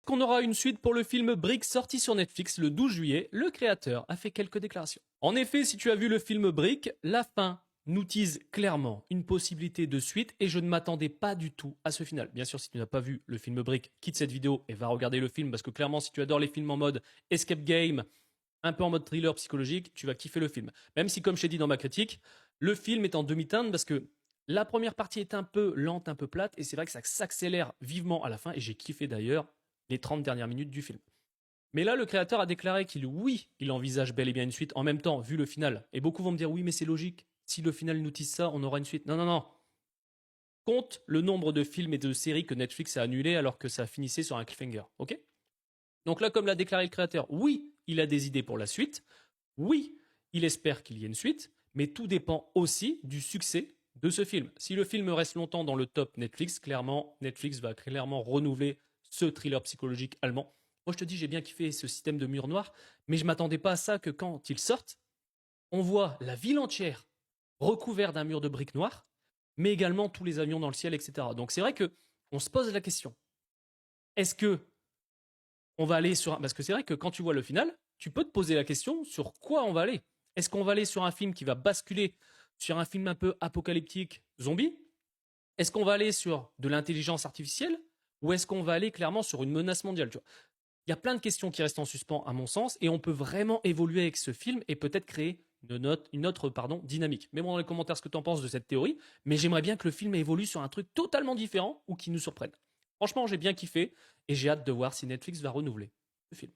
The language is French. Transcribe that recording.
qu'on aura une suite pour le film Brick sorti sur Netflix le 12 juillet, le créateur a fait quelques déclarations. En effet, si tu as vu le film Brick, la fin nous tease clairement une possibilité de suite et je ne m'attendais pas du tout à ce final. Bien sûr, si tu n'as pas vu le film Brick, quitte cette vidéo et va regarder le film parce que clairement, si tu adores les films en mode escape game, un peu en mode thriller psychologique, tu vas kiffer le film. Même si, comme je t'ai dit dans ma critique, le film est en demi-teinte parce que la première partie est un peu lente, un peu plate, et c'est vrai que ça s'accélère vivement à la fin, et j'ai kiffé d'ailleurs les 30 dernières minutes du film. Mais là, le créateur a déclaré qu'il, oui, il envisage bel et bien une suite, en même temps, vu le final. Et beaucoup vont me dire, oui, mais c'est logique, si le final nous tease ça, on aura une suite. Non, non, non. Compte le nombre de films et de séries que Netflix a annulés alors que ça finissait sur un cliffhanger, ok? Donc là, comme l'a déclaré le créateur, oui, il a des idées pour la suite, oui, il espère qu'il y ait une suite, mais tout dépend aussi du succès de ce film. Si le film reste longtemps dans le top Netflix, clairement, Netflix va clairement renouveler ce thriller psychologique allemand. Moi, je te dis, j'ai bien kiffé ce système de mur noir, mais je m'attendais pas à ça que quand il sorte, on voit la ville entière recouverte d'un mur de briques noires, mais également tous les avions dans le ciel, etc. Donc c'est vrai que on se pose la question, est-ce que on va aller sur parce que c'est vrai que quand tu vois le final, tu peux te poser la question sur quoi on va aller. Est-ce qu'on va aller sur un film qui va basculer sur un film un peu apocalyptique zombie? Est-ce qu'on va aller sur de l'intelligence artificielle ou est-ce qu'on va aller clairement sur une menace mondiale, tu vois? Il y a plein de questions qui restent en suspens à mon sens et on peut vraiment évoluer avec ce film et peut-être créer une autre dynamique. Mets-moi dans les commentaires ce que tu en penses de cette théorie, mais j'aimerais bien que le film évolue sur un truc totalement différent ou qui nous surprenne. Franchement, j'ai bien kiffé et j'ai hâte de voir si Netflix va renouveler le film.